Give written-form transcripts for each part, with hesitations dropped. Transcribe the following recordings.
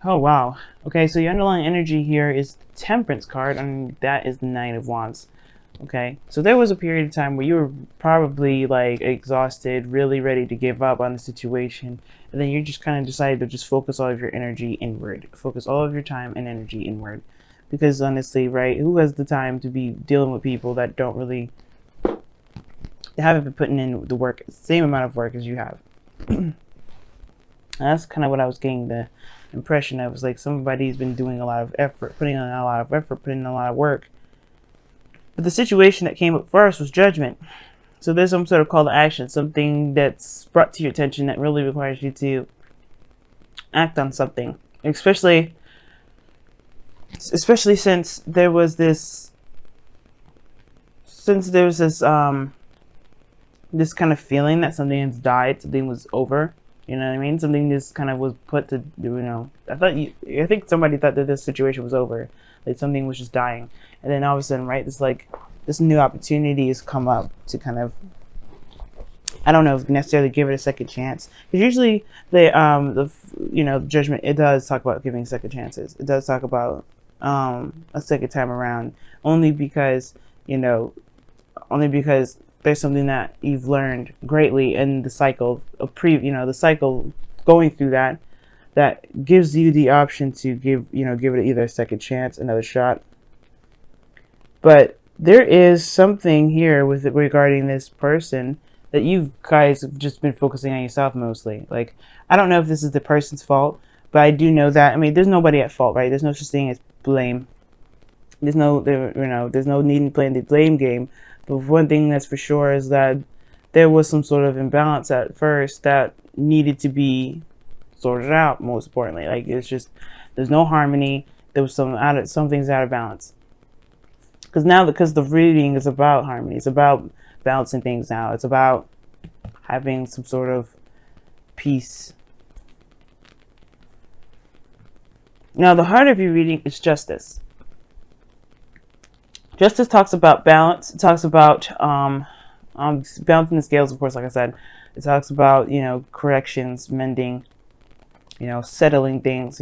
Oh wow. Okay, so your underlying energy here is the Temperance card, and that is the Knight of Wands. Okay, so there was a period of time where you were probably like exhausted, really ready to give up on the situation, and then you just kind of decided to just focus all of your energy inward, focus all of your time and energy inward, because honestly, right, who has the time to be dealing with people that don't really, they haven't been putting in the work, same amount of work as you have. That's kind of what I was getting the impression of. It was like somebody's been doing a lot of effort, putting in a lot of effort, putting in a lot of work. But the situation that came up first was judgment. So there's some sort of call to action, something that's brought to your attention that really requires you to act on something. Especially since there was this, this kind of feeling that something has died, something was over. You know what I mean? Something just kind of was put to, I think somebody thought that this situation was over, like something was just dying, and then all of a sudden, right, this new opportunity has come up to kind of, I don't know if necessarily give it a second chance, because usually judgment, it does talk about giving second chances. It does talk about a second time around, only because you know only because there's something that you've learned greatly in the cycle of the cycle going through that gives you the option to give it either a second chance, another shot. But there is something here with it regarding this person that you guys have just been focusing on yourself mostly. Like, I don't know if this is the person's fault, but I do know that, I mean, there's nobody at fault, right? There's no such thing as blame. There's no need in playing the blame game. But one thing that's for sure is that there was some sort of imbalance at first that needed to be sorted out. Most importantly, like, it's just, there's no harmony. There was some things out of balance. Because the reading is about harmony. It's about balancing things out. It's about having some sort of peace. Now, the heart of your reading is justice. Justice talks about balance. It talks about balancing the scales, of course, like I said. It talks about, corrections, mending, settling things,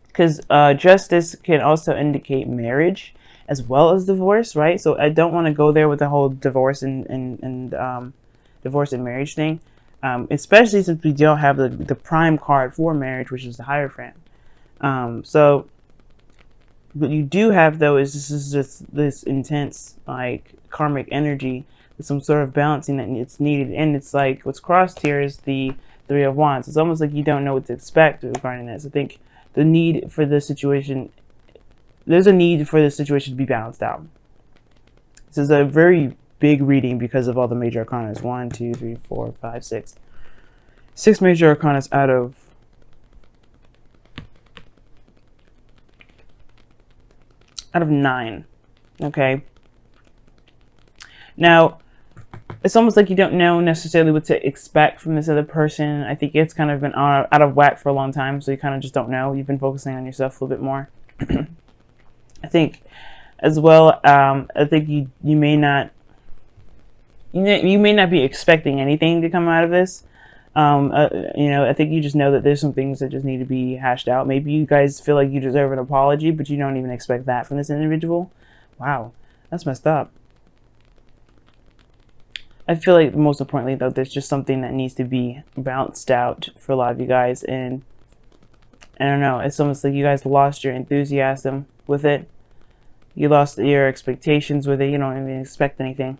because justice can also indicate marriage as well as divorce, right? So I don't want to go there with the whole divorce and divorce and marriage thing, especially since we don't have the prime card for marriage, which is the Hierophant. So what you do have, though, is this intense, like, karmic energy, some sort of balancing that it's needed. And it's like, what's crossed here is the Three of Wands. It's almost like you don't know what to expect regarding this. I think the need for this situation, there's a need for this situation to be balanced out. This is a very big reading because of all the major arcana. 1, 2, 3, 4, 5, 6. 6 major arcana out of 9. Okay. Now, it's almost like you don't know necessarily what to expect from this other person. I think it's kind of been out of whack for a long time, so you kind of just don't know. You've been focusing on yourself a little bit more. I think as well, I think you may not be expecting anything to come out of this. I think you just know that there's some things that just need to be hashed out. Maybe you guys feel like you deserve an apology, but you don't even expect that from this individual. Wow, that's messed up. I feel like most importantly, though, there's just something that needs to be balanced out for a lot of you guys. And I don't know, it's almost like you guys lost your enthusiasm with it. You lost your expectations with it. You don't even expect anything.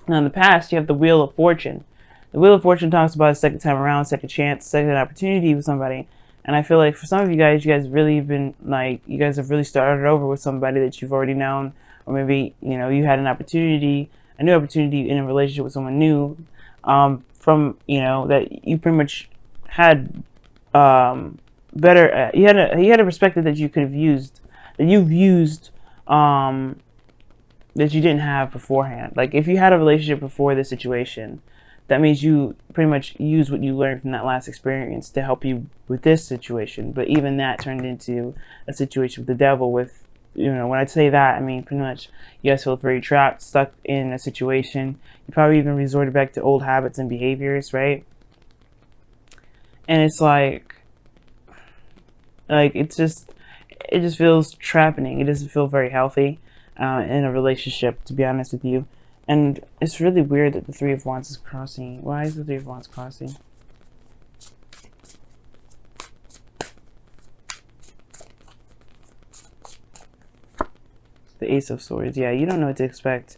Now, in the past, you have the Wheel of Fortune. The Wheel of Fortune talks about a second time around, second chance, second opportunity with somebody. And I feel like for some of you guys really have been, like, you guys have really started over with somebody that you've already known. Or maybe, you had a new opportunity in a relationship with someone new, that you pretty much had better, you had a perspective that you could have used, that you've used, that you didn't have beforehand. Like, if you had a relationship before this situation, that means you pretty much use what you learned from that last experience to help you with this situation. But even that turned into a situation with the devil. With, when I say that, I mean pretty much you guys feel very trapped, stuck in a situation. You probably even resorted back to old habits and behaviors, right? And it's like it just feels trapping. It doesn't feel very healthy in a relationship, to be honest with you. And it's really weird that the Three of Wands is crossing. Why is the Three of Wands crossing? The Ace of Swords. Yeah, you don't know what to expect.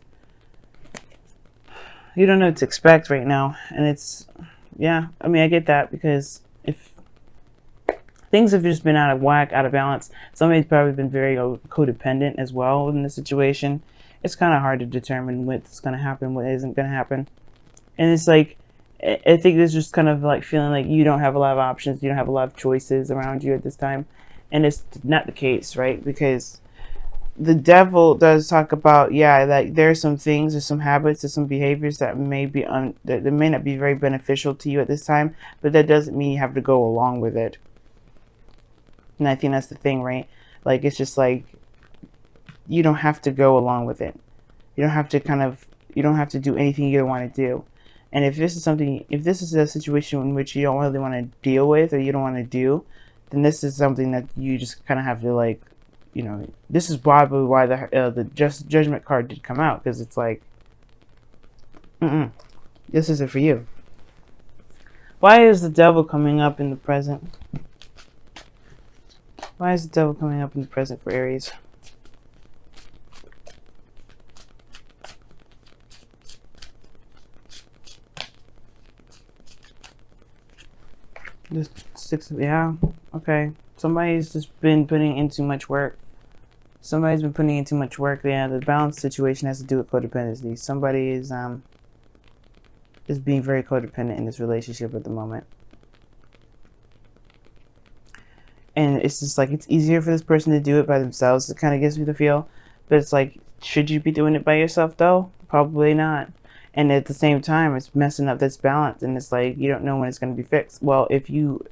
You don't know what to expect right now. And it's, yeah, I mean, I get that, because if things have just been out of whack, out of balance, somebody's probably been very codependent as well in the situation. It's kind of hard to determine what's going to happen, what isn't going to happen. And it's like, I think it's just kind of like feeling like you don't have a lot of options, you don't have a lot of choices around you at this time. And it's not the case, right? Because the devil does talk about, yeah, like there's some things, there's some habits, there's some behaviors that may be that may not be very beneficial to you at this time, but that doesn't mean you have to go along with it. And I think that's the thing, right? Like, it's just like, you don't have to go along with it. You don't have to you don't have to do anything you don't want to do. And if this is a situation in which you don't really want to deal with, or you don't want to do, then this is something that you just kind of have to, like, you know, this is probably why the judgment card did come out, because it's like, this isn't for you. Why is the devil coming up in the present? Why is the devil coming up in the present for Aries? This six, yeah, okay. Somebody's just been putting in too much work. Somebody's been putting in too much work. Yeah, the balance situation has to do with codependency. Somebody is being very codependent in this relationship at the moment. And it's just like, it's easier for this person to do it by themselves. It kind of gives me the feel. But it's like, should you be doing it by yourself though? Probably not. And at the same time, it's messing up this balance. And it's like, you don't know when it's going to be fixed. Well, if you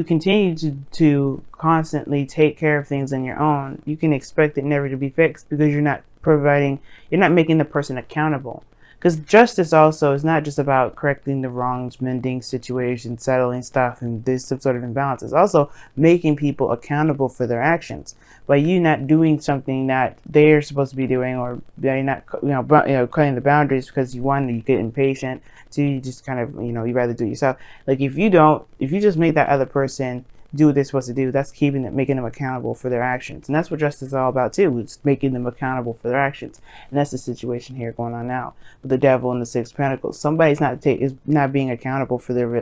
continue to constantly take care of things on your own, you can expect it never to be fixed, because you're not making the person accountable. Because justice also is not just about correcting the wrongs, mending situations, settling stuff, and this sort of imbalance. It's also making people accountable for their actions. By you not doing something that they're supposed to be doing, or they're not, cutting the boundaries because you get impatient, so you just kind of, you rather do it yourself. Like, if you just make that other person do what they're supposed to do, that's making them accountable for their actions. And that's what justice is all about too. It's making them accountable for their actions. And that's the situation here going on now with the devil and the Six of Pentacles. Somebody's not being accountable for their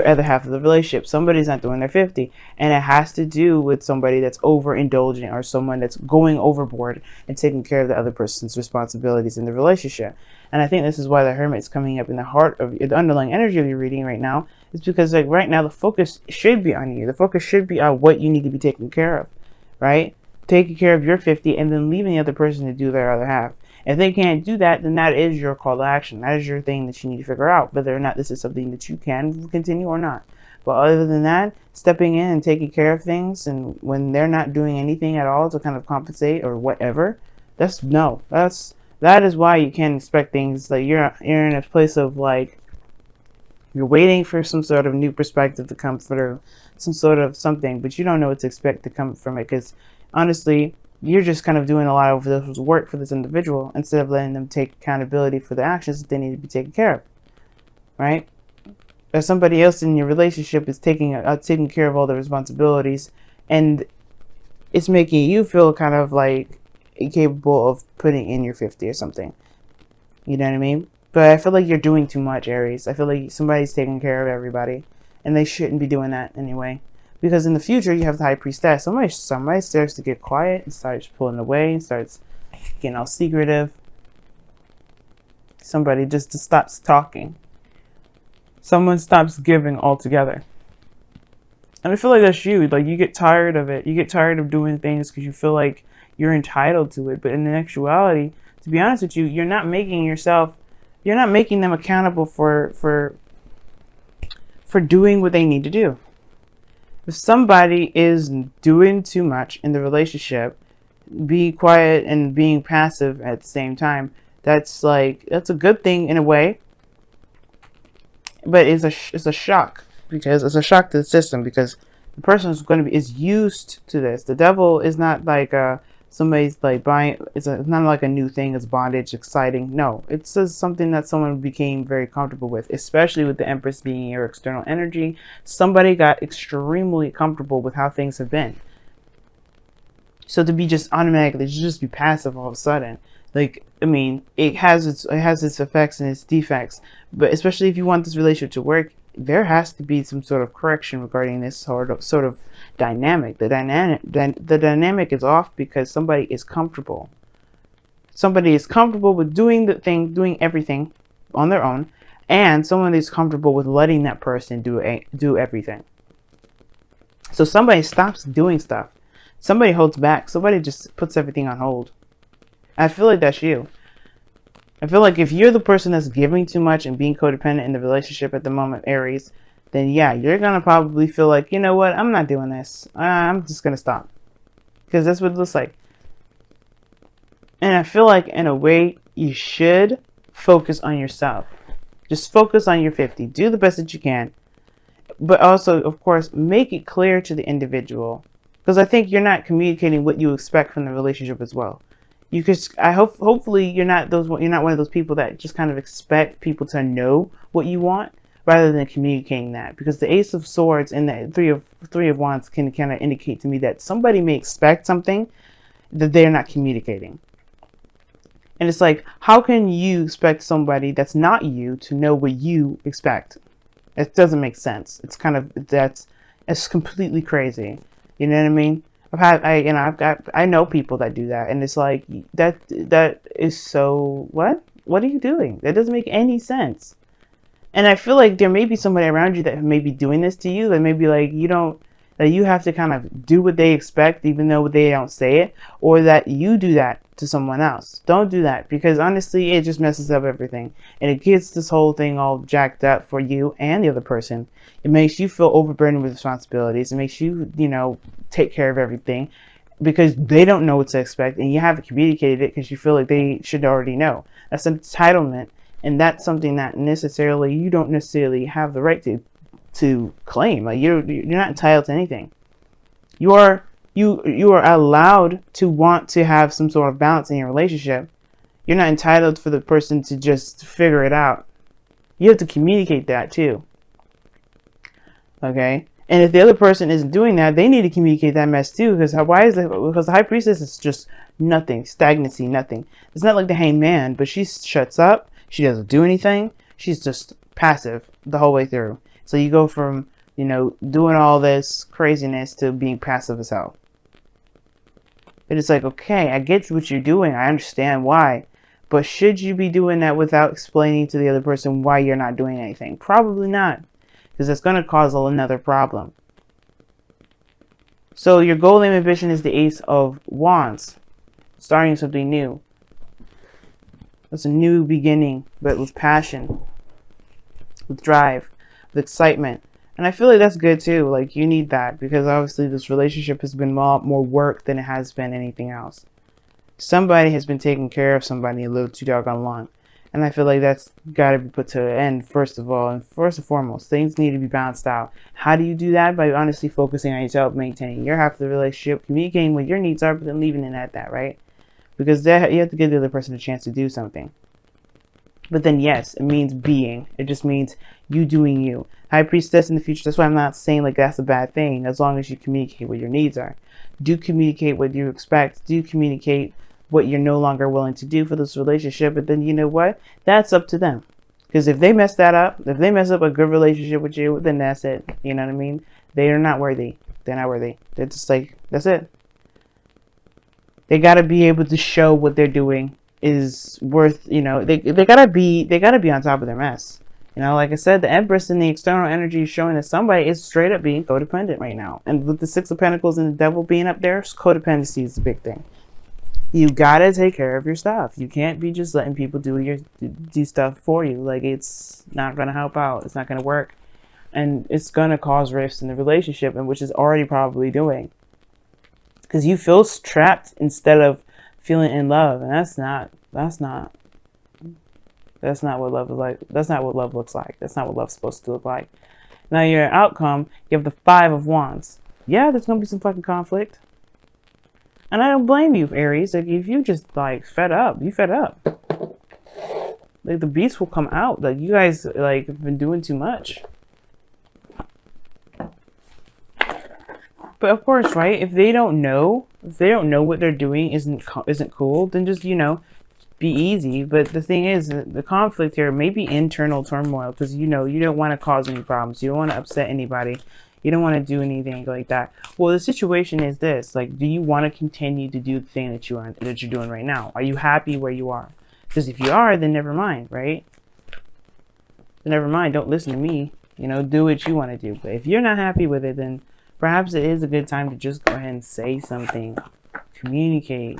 other half of the relationship. Somebody's not doing their 50, and it has to do with somebody that's overindulgent, or someone that's going overboard and taking care of the other person's responsibilities in the relationship. And I think this is why the Hermit's coming up in the heart of the underlying energy of your reading right now. It's because, like, right now the focus should be on you. The focus should be on what you need to be taking care of, right? Taking care of your 50, and then leaving the other person to do their other half. If they can't do that, then that is your call to action. That is your thing that you need to figure out, whether or not this is something that you can continue or not. But other than that, stepping in and taking care of things, and when they're not doing anything at all to kind of compensate or whatever, that is why you can't expect things. Like, you're in a place of, like, you're waiting for some sort of new perspective to come through, some sort of something, but you don't know what to expect to come from it, because honestly, you're just kind of doing a lot of this work for this individual instead of letting them take accountability for the actions that they need to be taken care of, right? Or somebody else in your relationship is taking care of all the responsibilities, and it's making you feel kind of like incapable of putting in your 50 or something. You know what I mean? But I feel like you're doing too much, Aries. I feel like somebody's taking care of everybody, and they shouldn't be doing that anyway. Because in the future, you have the High Priestess. Somebody starts to get quiet and starts pulling away and starts getting all secretive. Somebody just stops talking. Someone stops giving altogether. And I feel like that's you. Like, you get tired of it. You get tired of doing things because you feel like you're entitled to it. But in actuality, to be honest with you, you're not making them accountable for doing what they need to do. If somebody is doing too much in the relationship, be quiet and being passive at the same time, that's a good thing in a way. but it's a shock, because it's a shock to the system, because the person is used to this. The devil is not like somebody's like buying. It's not like a new thing. It's bondage, exciting. No, it's just something that someone became very comfortable with, especially with the Empress being your external energy. Somebody got extremely comfortable with how things have been. So to be just automatically, just be passive all of a sudden, like, I mean, it has its effects and its defects, but especially if you want this relationship to work, there has to be some sort of correction regarding this sort of dynamic. The dynamic is off because somebody is comfortable. Somebody is comfortable with doing everything on their own, and someone is comfortable with letting that person do everything. So somebody stops doing stuff. Somebody holds back. Somebody just puts everything on hold. I feel like that's you. I feel like if you're the person that's giving too much and being codependent in the relationship at the moment, Aries, then yeah, you're going to probably feel like, you know what, I'm not doing this. I'm just going to stop. Because that's what it looks like. And I feel like in a way, you should focus on yourself. Just focus on your 50. Do the best that you can. But also, of course, make it clear to the individual. Because I think you're not communicating what you expect from the relationship as well. Hopefully you're not one of those people that just kind of expect people to know what you want rather than communicating that, because the Ace of Swords and the three of Wands can kind of indicate to me that somebody may expect something that they're not communicating. And it's like, how can you expect somebody that's not you to know what you expect? It doesn't make sense. It's it's completely crazy. You know what I mean? I know people that do that, and it's like, that is so, what are you doing? That doesn't make any sense. And I feel like there may be somebody around you that may be doing this to you, that may be like, that you have to kind of do what they expect even though they don't say it, or that you do that to someone else. Don't do that, because honestly it just messes up everything, and it gets this whole thing all jacked up for you and the other person. It makes you feel overburdened with responsibilities. It makes you, take care of everything, because they don't know what to expect, and you haven't communicated it because you feel like they should already know. That's an entitlement, and that's something that you don't necessarily have the right to claim. Like, you're not entitled to anything. You are allowed to want to have some sort of balance in your relationship. You're not entitled for the person to just figure it out. You have to communicate that too. Okay? And if the other person isn't doing that, they need to communicate that mess too. Because because the High Priestess is just nothing, stagnancy, nothing. It's not like the Hanged Man, but she shuts up. She doesn't do anything. She's just passive the whole way through. So you go from, doing all this craziness to being passive as hell. But it's like, okay, I get what you're doing. I understand why. But should you be doing that without explaining to the other person why you're not doing anything? Probably not. Because that's going to cause another problem. So your goal and ambition is the Ace of Wands. Starting something new. It's a new beginning, but with passion. With drive. With excitement. And I feel like that's good too. Like, you need that, because obviously this relationship has been more work than it has been anything else. Somebody has been taking care of somebody a little too doggone long. And I feel like that's got to be put to an end, first of all. And first and foremost, things need to be balanced out. How do you do that? By honestly focusing on yourself, maintaining your half of the relationship, communicating what your needs are, but then leaving it at that, right? Because you have to give the other person a chance to do something. But then, yes, it means being. It just means you doing you. High Priestess in the future. That's why I'm not saying like that's a bad thing, as long as you communicate what your needs are. Do communicate what you expect. Do communicate what you're no longer willing to do for this relationship. But then, you know what? That's up to them. Because if they mess that up, if they mess up a good relationship with you, then that's it. You know what I mean? They are not worthy. They're not worthy. They're just like, that's it. They got to be able to show what they're doing is worth, they gotta be on top of their mess. Like I said, the Empress and the external energy is showing that somebody is straight up being codependent right now. And with the Six of Pentacles and the Devil being up there, codependency is the big thing. You gotta take care of your stuff. You can't be just letting people do stuff for you. Like, it's not gonna help out. It's not gonna work, and it's gonna cause rifts in the relationship, and which is already probably doing. Because you feel trapped instead of feeling in love, and that's not That's not what love is like. That's not what love looks like. That's not what love's supposed to look like. Now your outcome, you have the 5 of Wands. Yeah, there's gonna be some fucking conflict. And I don't blame you, Aries. Like, if you just, like, fed up, you fed up. Like, the beast will come out. Like, you guys, like, have been doing too much. But of course, right? If they don't know what they're doing isn't cool, then just, you know, be easy. But the thing is, the conflict here may be internal turmoil because, you know, you don't want to cause any problems. You don't want to upset anybody. You don't want to do anything like that. Well, the situation is this: like, do you want to continue to do the thing that you're doing right now? Are you happy where you are? Because if you are, then never mind, right? Then never mind. Don't listen to me. You know, do what you want to do. But if you're not happy with it, then perhaps it is a good time to just go ahead and say something, communicate,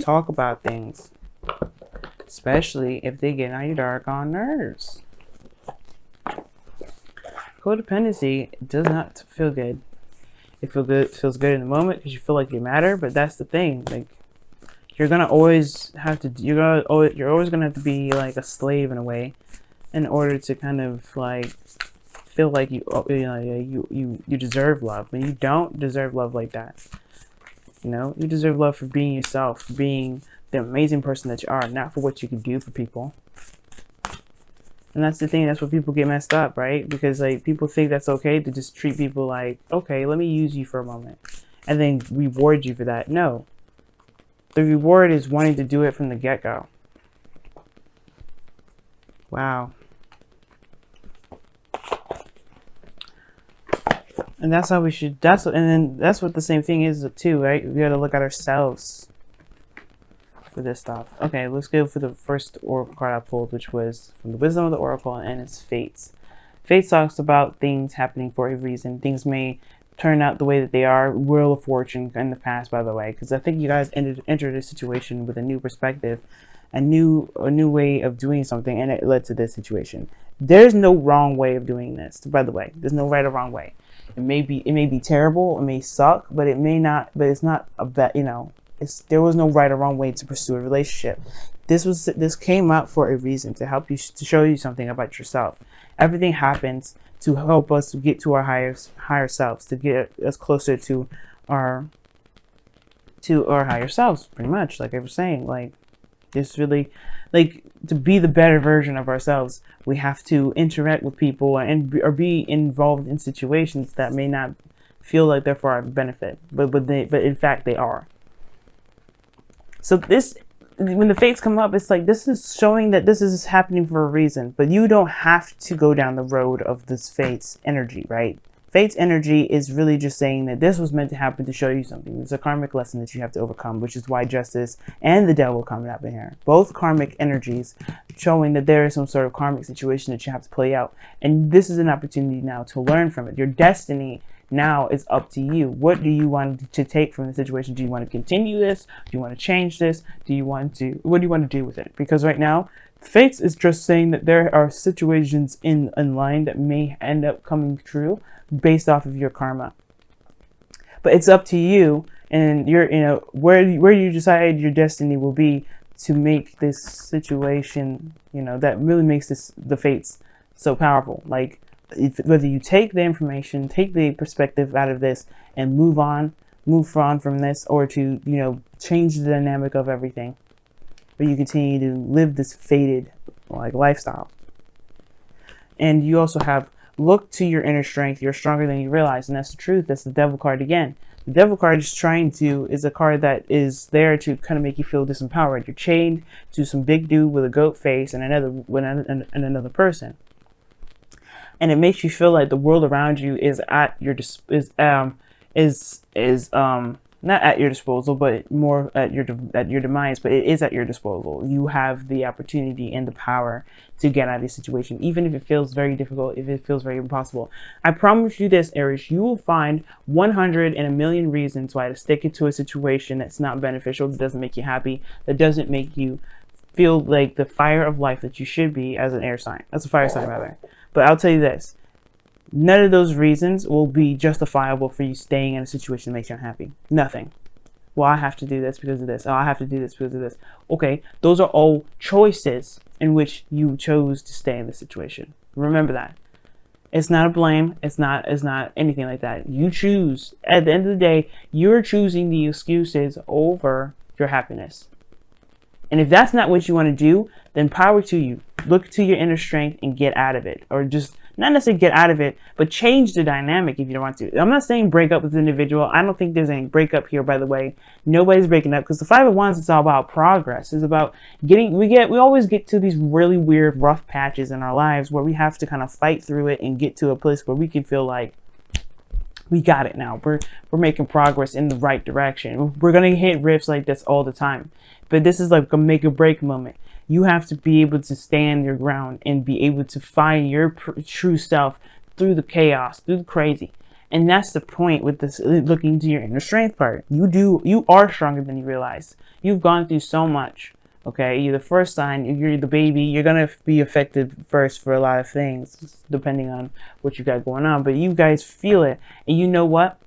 talk about things, especially if they get on your doggone nerves. Codependency does not feel good. It feels good in the moment because you feel like you matter, but that's the thing. Like, you're gonna always have to. You're always gonna have to be like a slave in a way, in order to kind of like feel like you deserve love. But you don't deserve love like that. You know, you deserve love for being yourself, for being the amazing person that you are, not for what you can do for people. And that's the thing. That's where people get messed up, right? Because like people think that's okay to just treat people like, okay, let me use you for a moment, and then reward you for that. No, the reward is wanting to do it from the get-go. Wow. And that's how we should. And then that's what the same thing is too, right? We got to look at ourselves for this stuff. Okay, let's go for the first oracle card I pulled, which was from the Wisdom of the Oracle, and it's Fates. Fates talks about things happening for a reason. Things may turn out the way that they are. Wheel of Fortune in the past, by the way, because I think you guys entered a situation with a new perspective, a new way of doing something, and it led to this situation. There's no wrong way of doing this, by the way. There's no right or wrong way. It may be terrible, it may suck, but it may not. But it's not a bet, you know. There was no right or wrong way to pursue a relationship. This came out for a reason, to help you, to show you something about yourself. Everything happens to help us get to our higher selves, to get us closer to our higher selves, pretty much. Like I was saying, like it's really like to be the better version of ourselves. We have to interact with people or be involved in situations that may not feel like they're for our benefit, but in fact they are. So when the fates come up, it's like this is showing that this is happening for a reason, but you don't have to go down the road of this fates energy, right? Fates energy is really just saying that this was meant to happen to show you something. It's a karmic lesson that you have to overcome, which is why Justice and the Devil coming up in here. Both karmic energies showing that there is some sort of karmic situation that you have to play out. And this is an opportunity now to learn from it. Your destiny now is up to you. What do you want to take from the situation? Do you want to continue this? Do you want to change this? What do you want to do with it? Because right now, Fates is just saying that there are situations in line that may end up coming true based off of your karma. But it's up to you and where you decide your destiny will be to make this situation, that really makes the Fates so powerful. Like, whether you take the information, take the perspective out of this and move on from this, or to, change the dynamic of everything, but you continue to live this fated lifestyle. And you also have look to your inner strength. You're stronger than you realize, and that's the truth. That's the Devil card again. The Devil card is a card that is there to kind of make you feel disempowered. You're chained to some big dude with a goat face and another person. And it makes you feel like the world around you is at your not at your disposal, but more at your demise. But it is at your disposal. You have the opportunity and the power to get out of this situation, even if it feels very difficult, if it feels very impossible. I promise you this, Aries, you will find 100 in a million reasons why to stick into a situation that's not beneficial, that doesn't make you happy, that doesn't make you feel like the fire of life that you should be as an air sign. That's a fire sign, rather. But I'll tell you this. None of those reasons will be justifiable for you staying in a situation that makes you unhappy. Nothing. Well, I have to do this because of this. Oh, I have to do this because of this. Okay, those are all choices in which you chose to stay in the situation. Remember that. It's not a blame. It's not anything like that. You choose. At the end of the day, you're choosing the excuses over your happiness. And if that's not what you want to do, then power to you. Look to your inner strength and get out of it. Or just, not necessarily get out of it, but change the dynamic if you don't want to. I'm not saying break up with the individual. I don't think there's any breakup here, by the way. Nobody's breaking up, because the Five of Wands is all about progress. It's about getting, we always get to these really weird, rough patches in our lives where we have to kind of fight through it and get to a place where we can feel like we got it now. We're making progress in the right direction. We're going to hit rifts like this all the time. But this is like a make or break moment. You have to be able to stand your ground and be able to find your true self through the chaos, through the crazy. And that's the point with this looking to your inner strength part. You are stronger than you realize. You've gone through so much. Okay, you're the first sign, you're the baby, you're going to be affected first for a lot of things, depending on what you got going on. But you guys feel it. And you know what?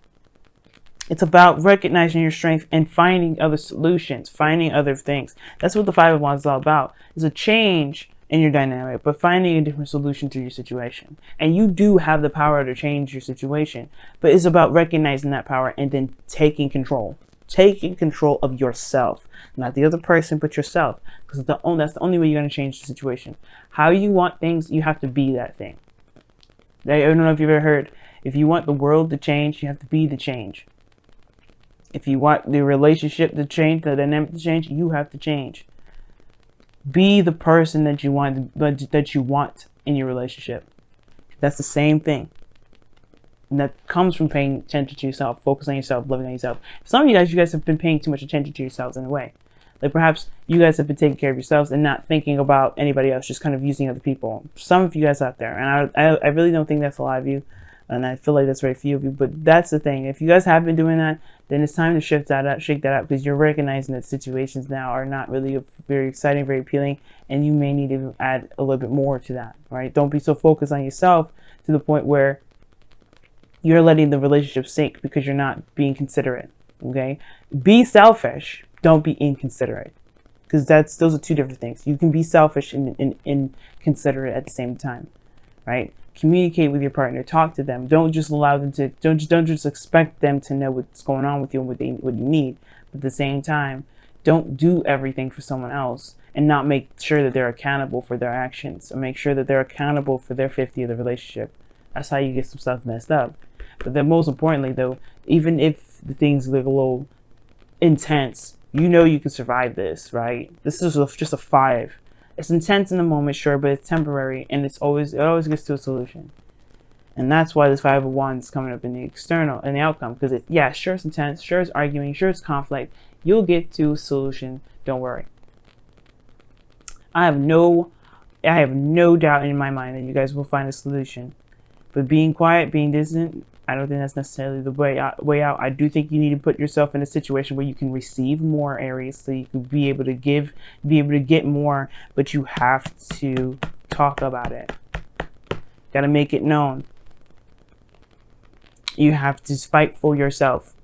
It's about recognizing your strength and finding other solutions, finding other things. That's what the Five of Wands is all about. It's a change in your dynamic, but finding a different solution to your situation. And you do have the power to change your situation, but it's about recognizing that power and then taking control. Taking control of yourself, not the other person, but yourself. Because that's the only way you're going to change the situation. How you want things, you have to be that thing. I don't know if you've ever heard, if you want the world to change, you have to be the change. If you want the relationship to change, the dynamic to change, you have to change. Be the person that you want in your relationship. That's the same thing. And that comes from paying attention to yourself, focusing on yourself, loving on yourself. Some of you guys have been paying too much attention to yourselves in a way. Like perhaps you guys have been taking care of yourselves and not thinking about anybody else, just kind of using other people. Some of you guys out there, and I really don't think that's a lot of you. And I feel like that's very few of you, but that's the thing. If you guys have been doing that, then it's time to shake that up, because you're recognizing that situations now are not really very exciting, very appealing, and you may need to add a little bit more to that, right? Don't be so focused on yourself to the point where you're letting the relationship sink because you're not being considerate, okay? Be selfish, don't be inconsiderate, because those are two different things. You can be selfish and inconsiderate at the same time, right? Communicate with your partner, talk to them. Don't just allow them to, don't just expect them to know what's going on with you and what you need. But at the same time, don't do everything for someone else and not make sure that they're accountable for their actions, or make sure that they're accountable for their 50 of the relationship. That's how you get some stuff messed up. But then most importantly though, even if the things look a little intense, you know you can survive this, right? This is just a 5. It's intense in the moment, sure, but it's temporary, and it always gets to a solution. And that's why this Five of Wands is coming up in the external, in the outcome, because yeah, sure it's intense, sure it's arguing, sure it's conflict. You'll get to a solution. Don't worry. I have no doubt in my mind that you guys will find a solution. But being quiet, being distant, I don't think that's necessarily the way out. I do think you need to put yourself in a situation where you can receive more, Aries, so you can be able to give, be able to get more, but you have to talk about it. Got to make it known. You have to fight for yourself.